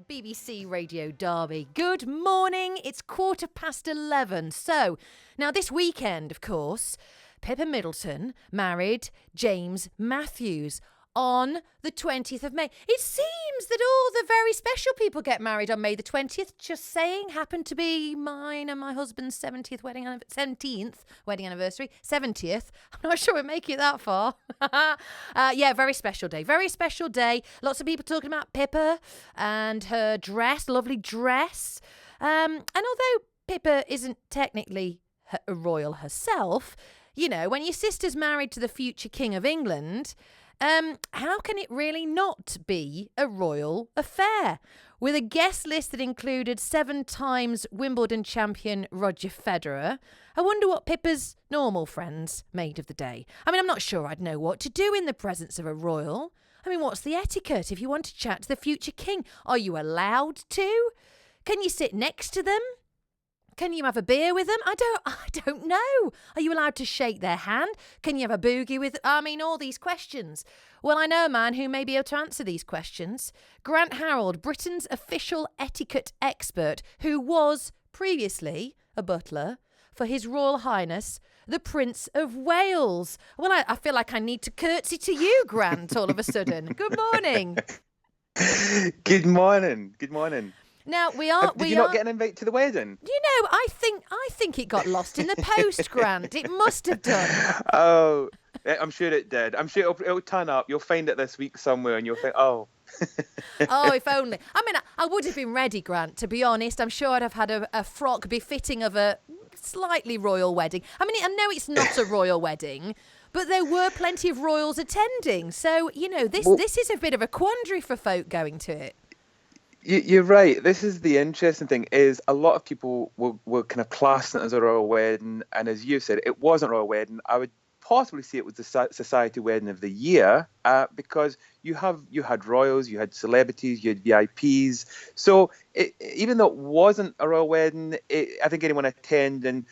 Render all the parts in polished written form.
BBC Radio Derby. Good morning. It's 11:15. So, now this weekend, of course, Pippa Middleton married James Matthews on the 20th of May. It seems that all the very special people get married on May the 20th. Just saying, happened to be mine and my husband's 17th wedding anniversary. 70th. I'm not sure we'll make it that far. Yeah, very special day. Very special day. Lots of people talking about Pippa and her dress, lovely dress. And although Pippa isn't technically a royal herself, you know, when your sister's married to the future King of England, how can it really not be a royal affair? With a guest list that included 7 times Wimbledon champion Roger Federer, I wonder what Pippa's normal friends made of the day. I mean, I'm not sure I'd know what to do in the presence of a royal. I mean, what's the etiquette if you want to chat to the future king? Are you allowed to? Can you sit next to them? Can you have a beer with them? I don't know. Are you allowed to shake their hand? Can you have a boogie with them? I mean, all these questions. Well, I know a man who may be able to answer these questions. Grant Harold, Britain's official etiquette expert, who was previously a butler for His Royal Highness, the Prince of Wales. Well, I feel like I need to curtsy to you, Grant, all of a sudden. Good morning. Good morning. Good morning. Now Did you not get an invite to the wedding? You know, I think it got lost in the post, Grant. It must have done. Oh, I'm sure it did. I'm sure it'll turn up. You'll find it this week somewhere, and you'll think, oh. Oh, if only. I mean, I would have been ready, Grant. To be honest, I'm sure I'd have had a frock befitting of a slightly royal wedding. I mean, I know it's not a royal wedding, but there were plenty of royals attending. So you know, this is a bit of a quandary for folk going to it. You're right. This is the interesting thing, is a lot of people will kind of class it as a royal wedding. And as you said, it wasn't a royal wedding. I would possibly say it was the society wedding of the year because you had royals, you had celebrities, you had VIPs. So even though it wasn't a royal wedding, I think anyone attending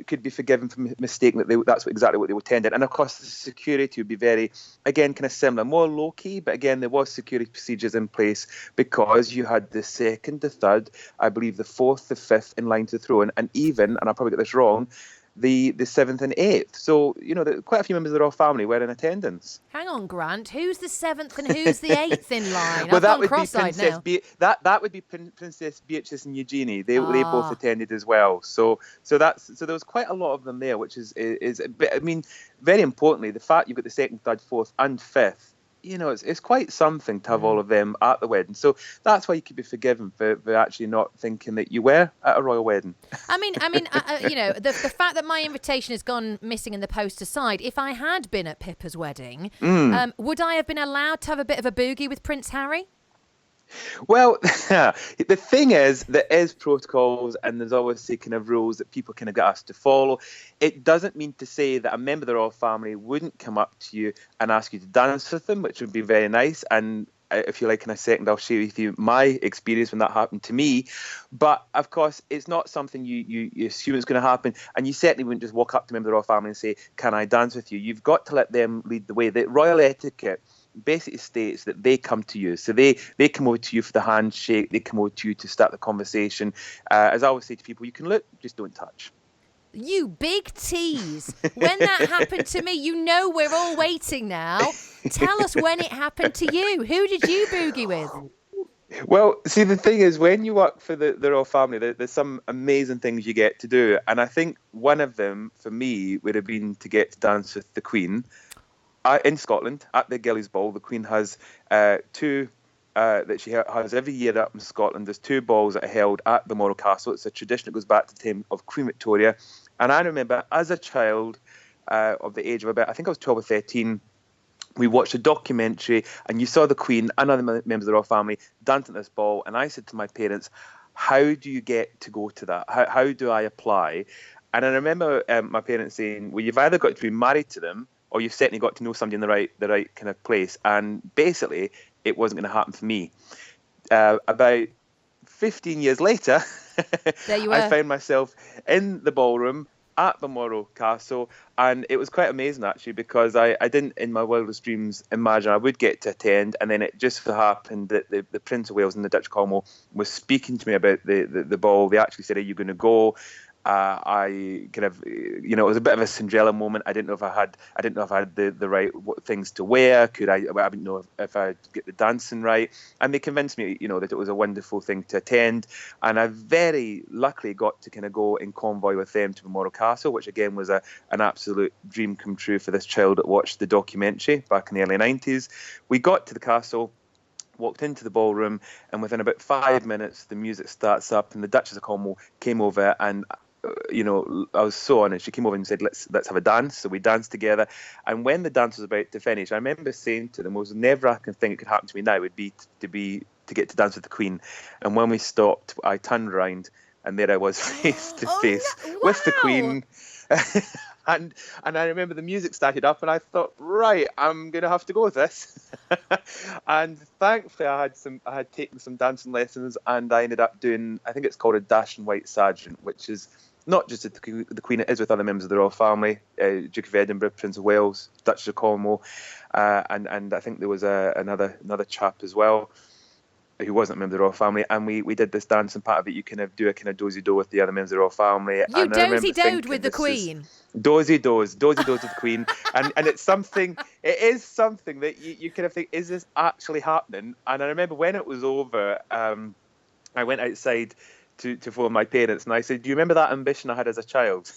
could be forgiven for mistaking that that's exactly what they attended. And of course, the security would be very, again, kind of similar, more low-key, but again, there was security procedures in place because you had the second, the third, I believe the fourth, the fifth in line to the throne, and even, and I'll probably get this wrong, the seventh and eighth. So, you know, quite a few members of the royal family were in attendance. Hang on, Grant. Who's the seventh and who's the eighth in line? Well, that would be Princess that would be Princess Beatrice and Eugenie. They both attended as well. So there was quite a lot of them there, which is I mean, very importantly, the fact you've got the second, third, fourth, and fifth. You know, it's quite something to have all of them at the wedding. So that's why you could be forgiven for actually not thinking that you were at a royal wedding. I mean, you know, the fact that my invitation has gone missing in the post aside, if I had been at Pippa's wedding, would I have been allowed to have a bit of a boogie with Prince Harry? Well, the thing is, there is protocols and there's obviously kind of rules that people kind of get asked to follow. It doesn't mean to say that a member of the royal family wouldn't come up to you and ask you to dance with them, which would be very nice. And if you like in a second, I'll share with you my experience when that happened to me. But of course, it's not something you assume it's going to happen. And you certainly wouldn't just walk up to a member of the royal family and say, can I dance with you? You've got to let them lead the way. The royal etiquette basically states that they come to you. So they come over to you for the handshake. They come over to you to start the conversation. As I always say to people, you can look, just don't touch. You big tease. When that happened to me, you know we're all waiting now. Tell us when it happened to you. Who did you boogie with? Well, see, the thing is, when you work for the royal family, there's some amazing things you get to do. And I think one of them, for me, would have been to get to dance with the Queen. In Scotland, at the Gillies Ball, the Queen has two that she has every year up in Scotland. There's 2 balls that are held at Balmoral Castle. It's a tradition that goes back to the time of Queen Victoria. And I remember as a child of the age of about, I think I was 12 or 13, we watched a documentary and you saw the Queen and other members of the royal family dancing at this ball. And I said to my parents, how do you get to go to that? How do I apply? And I remember my parents saying, well, you've either got to be married to them or you've certainly got to know somebody in the right kind of place. And basically, it wasn't going to happen for me. About 15 years later, there you were. I found myself in the ballroom at Balmoral Castle, and it was quite amazing actually because I didn't in my wildest dreams imagine I would get to attend, and then it just so happened that the Prince of Wales and the Dutch Cornwall was speaking to me about the ball. They actually said, "Are you going to go?" I kind of, it was a bit of a Cinderella moment. I didn't know if I had the right things to wear. I didn't know if I'd get the dancing right. And they convinced me, that it was a wonderful thing to attend. And I very luckily got to kind of go in convoy with them to Balmoral Castle, which again was an absolute dream come true for this child that watched the documentary back in the early 90s. We got to the castle, walked into the ballroom, and within about 5 minutes, the music starts up, and the Duchess of Cornwall came over, and I was so honoured. She came over and said, "Let's have a dance." So we danced together, and when the dance was about to finish, I remember saying to them, "The most nerve-wracking thing that could happen to me now would be to get to dance with the Queen." And when we stopped, I turned around, and there I was, face to face with the Queen. And I remember the music started up, and I thought, right, I'm going to have to go with this. And thankfully, I had taken some dancing lessons, and I ended up doing, I think it's called a Dashing White Sergeant, which is not just the Queen, it is with other members of the royal family, Duke of Edinburgh, Prince of Wales, Duchess of Cornwall, and I think there was another chap as well who wasn't a member of the royal family, and we did this dancing part of it. You kind of do a kind of dozy-do with the other members of the royal family. You dozy-doed with the Queen. Dozy-does with the Queen, and it is something that you kind of think, is this actually happening? And I remember when it was over, I went outside to phone my parents, and I said, "Do you remember that ambition I had as a child?"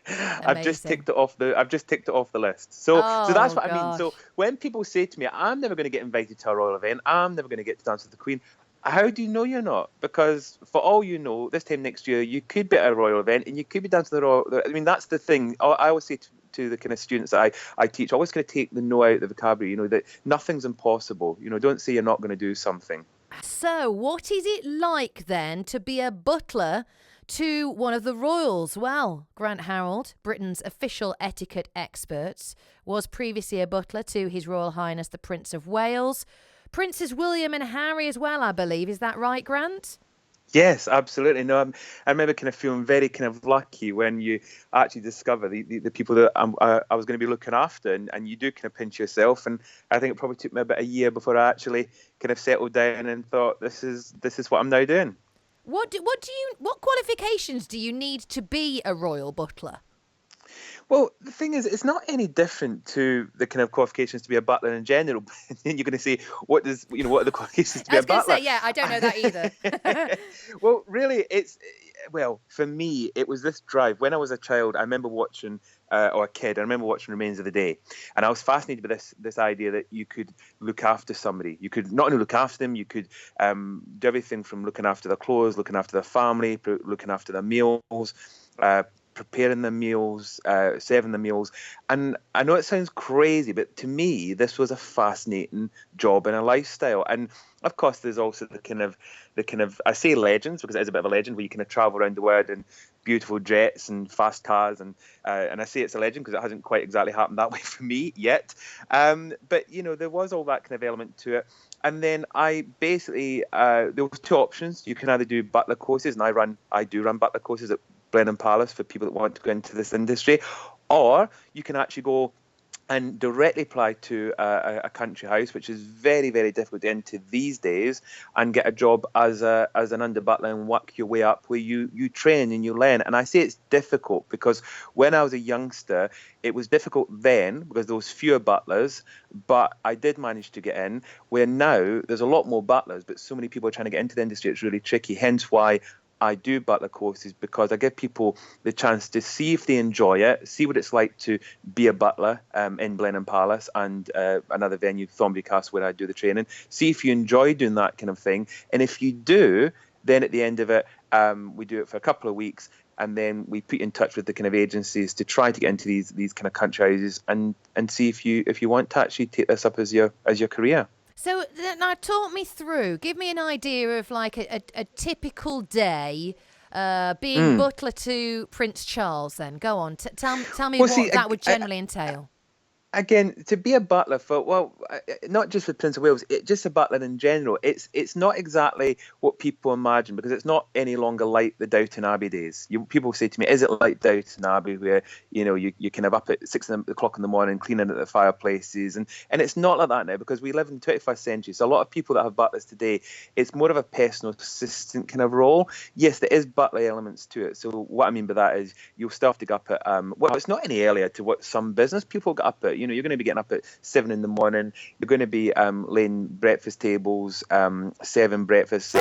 I've just ticked it off the list. So that's what I mean. So when people say to me, "I'm never going to get invited to a royal event, I'm never going to get to dance with the Queen," how do you know you're not? Because for all you know, this time next year you could be at a royal event and you could be dancing the royal. I mean, that's the thing. I always say to the kind of students that I teach, always kind of take the no out of the vocabulary. That nothing's impossible. Don't say you're not going to do something. So, what is it like then to be a butler to one of the royals? Well, Grant Harold, Britain's official etiquette expert, was previously a butler to His Royal Highness the Prince of Wales, Princes William and Harry as well, I believe. Is that right, Grant? Yes, absolutely. No, I remember kind of feeling very kind of lucky when you actually discover the people that I was going to be looking after, and you do kind of pinch yourself. And I think it probably took me about a year before I actually kind of settled down and thought, this is what I'm now doing. What qualifications do you need to be a royal butler? Well, the thing is, it's not any different to the kind of qualifications to be a butler in general. Then you're going to say, what are the qualifications to be a butler? I was going to say, I don't know that either. Well, really, for me, it was this drive. When I was a child, I remember watching, or a kid, I remember watching Remains of the Day. And I was fascinated with this idea that you could look after somebody. You could not only look after them, you could do everything from looking after their clothes, looking after their family, looking after their meals, preparing the meals, serving the meals. And I know it sounds crazy, but to me, this was a fascinating job and a lifestyle. And of course, there's also the kind of, I say legends because it is a bit of a legend where you kind of travel around the world in beautiful jets and fast cars. And I say it's a legend because it hasn't quite exactly happened that way for me yet. But, there was all that kind of element to it. And then I basically, there was two options. You can either do butler courses, and I do run butler courses at Blenheim Palace for people that want to go into this industry, or you can actually go and directly apply to a country house, which is very, very difficult to enter these days, and get a job as an under butler and work your way up where you train and you learn. And I say it's difficult because when I was a youngster, it was difficult then because there was fewer butlers, but I did manage to get in, where now there's a lot more butlers, but so many people are trying to get into the industry, it's really tricky. Hence why I do butler courses, because I give people the chance to see if they enjoy it, see what it's like to be a butler in Blenheim Palace and another venue, Thornbury Castle, where I do the training. See if you enjoy doing that kind of thing. And if you do, then at the end of it, we do it for a couple of weeks, and then we put you in touch with the kind of agencies to try to get into these kind of country houses and see if you want to actually take this up as your career. So now talk me through, give me an idea of like a typical day being butler to Prince Charles then. Go on, tell me what that would generally entail. Again, to be a butler not just for Prince of Wales, just a butler in general, it's not exactly what people imagine, because it's not any longer like the Downton Abbey days. People say to me, is it like Downton Abbey where, you kind of up at 6 o'clock in the morning cleaning at the fireplaces? And it's not like that now, because we live in the 21st century. So a lot of people that have butlers today, it's more of a personal assistant kind of role. Yes, there is butler elements to it. So what I mean by that is you'll still have to get up at, it's not any earlier to what some business people get up at. You're going to be getting up at 7 in the morning. You're going to be laying breakfast tables, serving breakfast,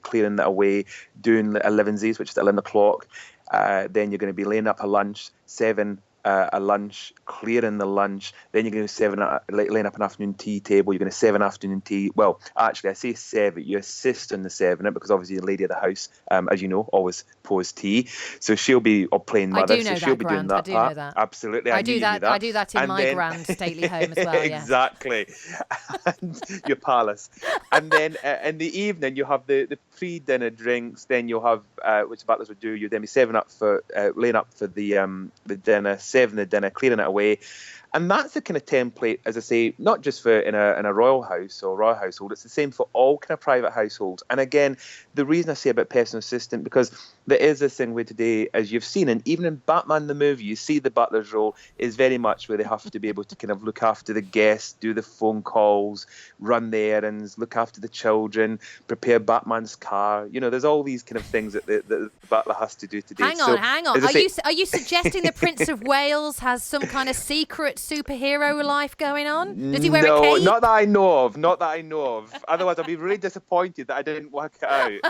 clearing that away, doing 11s, which is 11 o'clock. Then you're going to be laying up a lunch, 7 a lunch, clearing the lunch. Then you're going to laying up an afternoon tea table. You're going to 7 afternoon tea. Well, actually, I say 7. You assist on the 7 because obviously the lady of the house, as you know, always pours tea. So she'll be playing mother. I do know so she'll be doing that. I do know that. Absolutely, I do that. I do that in my grand stately home as well. Exactly. And your palace. And then in the evening, you have the pre-dinner drinks. Then you'll have, which butlers would do, you'll then be laying up for the dinner, serving the dinner, clearing it away. And that's the kind of template, as I say, not just for in a royal house or royal household. It's the same for all kind of private households. And again, the reason I say about personal assistant, because there is this thing where today, as you've seen, and even in Batman the movie, you see the butler's role is very much where they have to be able to kind of look after the guests, do the phone calls, run the errands, look after the children, prepare Batman's car. There's all these kind of things that the butler has to do today. Hang on. Are you suggesting the Prince of Wales has some kind of secret superhero life going on? Does he wear a cape? No, not that I know of. Otherwise, I'd be really disappointed that I didn't work it out.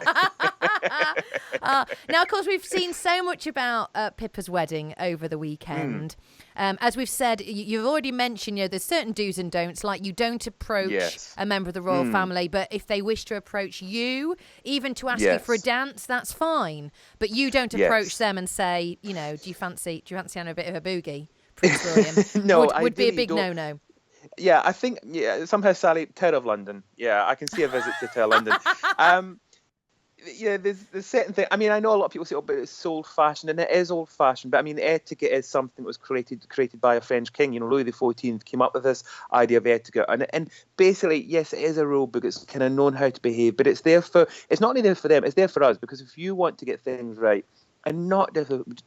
Now, of course, we've seen so much about Pippa's wedding over the weekend. As we've said, you've already mentioned, there's certain do's and don'ts, like you don't approach a member of the royal family, but if they wish to approach you, even to ask you for a dance, that's fine. But you don't approach them and say, do you fancy having a bit of a boogie, Prince William? No, would be a big no-no. Yeah, I think, somehow, Sally, Tower of London. Yeah, I can see a visit to Tower of London. There's certain thing. I mean, I know a lot of people say, but it's old-fashioned, and it is old-fashioned. But I mean, etiquette is something that was created by a French king. Louis XIV came up with this idea of etiquette, and basically, yes, it is a rule book. It's kind of known how to behave, but it's not only there for them, it's there for us, because if you want to get things right, and not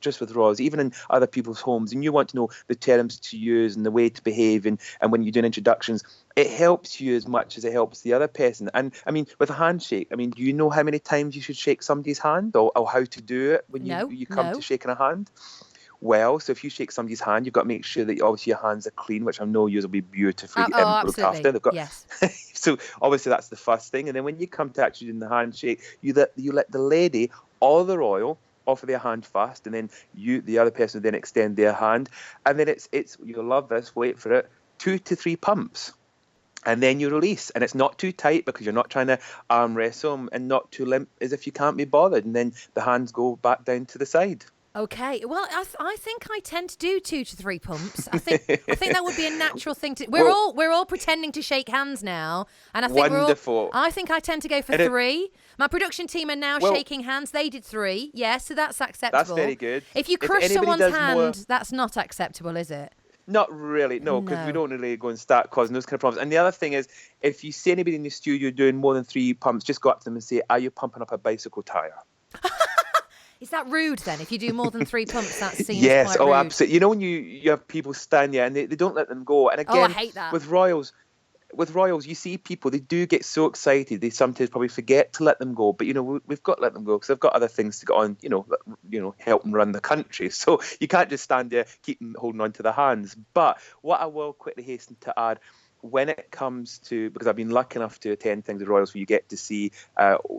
just with royals, even in other people's homes, and you want to know the terms to use and the way to behave, and when you're doing introductions, it helps you as much as it helps the other person. And I mean, with a handshake, do you know how many times you should shake somebody's hand, or how to do it when you come to shaking a hand? Well, so if you shake somebody's hand, you've got to make sure that obviously your hands are clean, which I know yours will be beautifully looked after. Yes. So obviously that's the first thing. And then when you come to actually doing the handshake, you let the lady or the royal offer their hand first, and then the other person, then extend their hand, and then it's you'll love this. Wait for it. 2 to 3 pumps, and then you release, and it's not too tight because you're not trying to arm wrestle them, and not too limp as if you can't be bothered, and then the hands go back down to the side. Okay, well, I think I tend to do 2 to 3 pumps. I think that would be a natural thing to. We're all pretending to shake hands now, and I think wonderful. I think I tend to go for 3. My production team are now shaking hands. They did 3. Yeah, so that's acceptable. That's very good. If you crush someone's hand, that's not acceptable, is it? Not really, no, because we don't really go and start causing those kind of problems. And the other thing is, if you see anybody in the studio doing more than 3 pumps, just go up to them and say, "Are you pumping up a bicycle tire?" Is that rude then? If you do more than 3 pumps, that seems yes, quite rude. Absolutely. When you have people stand there and they don't let them go. And again, I hate that. With royals, you see people, they do get so excited, they sometimes probably forget to let them go. But we've got to let them go because they've got other things to get on. Help them run the country. So you can't just stand there, keep them holding on to their hands. But what I will quickly hasten to add, when it comes to, because I've been lucky enough to attend things at Royals where you get to see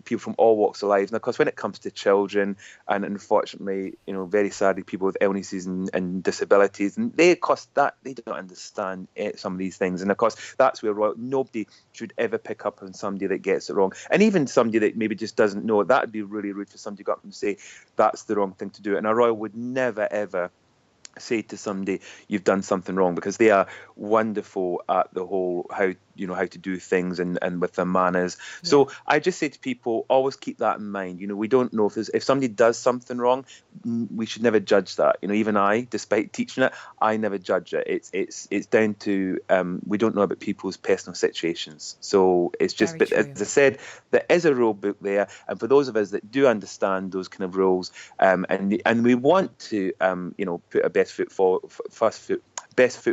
people from all walks of life. And of course, when it comes to children, and unfortunately, very sadly, people with illnesses and disabilities, and they don't understand some of these things. And of course, that's where nobody should ever pick up on somebody that gets it wrong. And even somebody that maybe just doesn't know, that would be really rude for somebody to go up and say, that's the wrong thing to do. And a royal would never, ever say to somebody, you've done something wrong, because they are wonderful at the whole how how to do things and with their manners. So I just say to people, always keep that in mind. We don't know if somebody does something wrong, we should never judge that. Even I, despite teaching it, I never judge it. It's down to we don't know about people's personal situations. So it's just, but as I said, there is a rule book there, and for those of us that do understand those kind of rules, and we want to put our best foot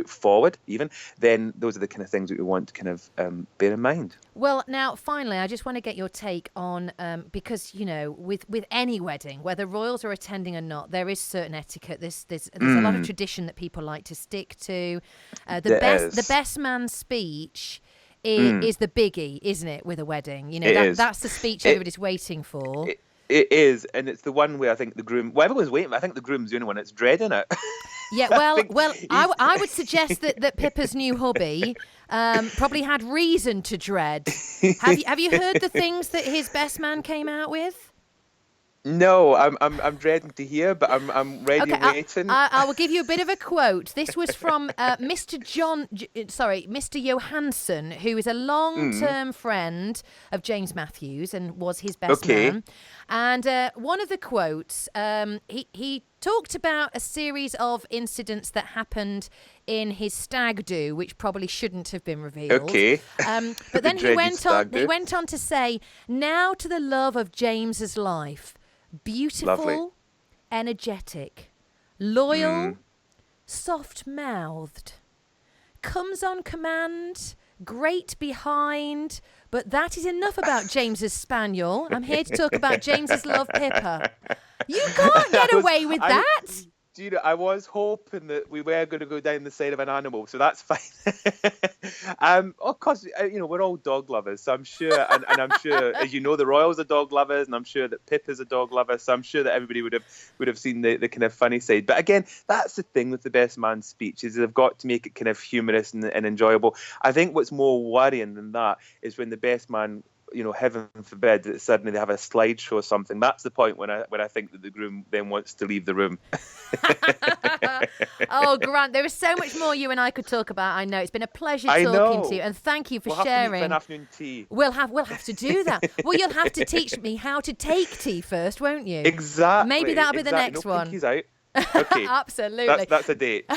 forward, even, then those are the kind of things that we want to kind of bear in mind. Well, now, finally, I just want to get your take on, because, with any wedding, whether royals are attending or not, there is certain etiquette. There's a lot of tradition that people like to stick to. The best man's speech is the biggie, isn't it, with a wedding? That's the speech everybody's waiting for. It is, and it's the one where I think the groom, everyone's waiting, but I think the groom's the only one that's dreading it. Yeah, I would suggest that Pippa's new hubby probably had reason to dread. Have you heard the things that his best man came out with? No, I'm dreading to hear, but I'm ready and waiting. I will give you a bit of a quote. This was from Mr. Johansson, who is a long-term friend of James Matthews and was his best man. And one of the quotes, he talked about a series of incidents that happened in his stag do, which probably shouldn't have been revealed. Okay. But then he went on to say, now to the love of James's life. Beautiful, lovely, energetic, loyal, soft-mouthed, comes on command, great behind, but that is enough about James's spaniel. I'm here to talk about James's love, Pippa. You can't get away with that. I was hoping that we were going to go down the side of an animal, so that's fine. Of course, we're all dog lovers, so I'm sure, and I'm sure, as you know, the royals are dog lovers, and I'm sure that Pip is a dog lover, so I'm sure that everybody would have seen the kind of funny side. But again, that's the thing with the best man's speech, is they've got to make it kind of humorous and enjoyable. I think what's more worrying than that is when the best man, heaven forbid, that suddenly they have a slideshow or something. That's the point when I think that the groom then wants to leave the room. Oh, Grant, there is so much more you and I could talk about. I know it's been a pleasure talking to you, and thank you for sharing. Have to meet for an afternoon tea. We'll have to do that. Well, you'll have to teach me how to take tea first, won't you? Exactly. Maybe that'll be the next no one. Pinkies out. Okay. Absolutely. That's a date.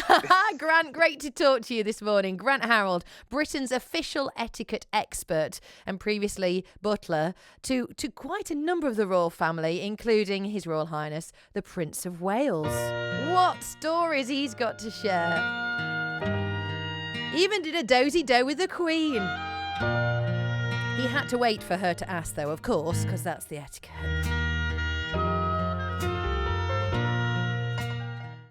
Grant, great to talk to you this morning. Grant Harold, Britain's official etiquette expert and previously butler to quite a number of the royal family, including His Royal Highness, the Prince of Wales. What stories he's got to share. Even did a dozy-do with the Queen. He had to wait for her to ask, though, of course, because that's the etiquette.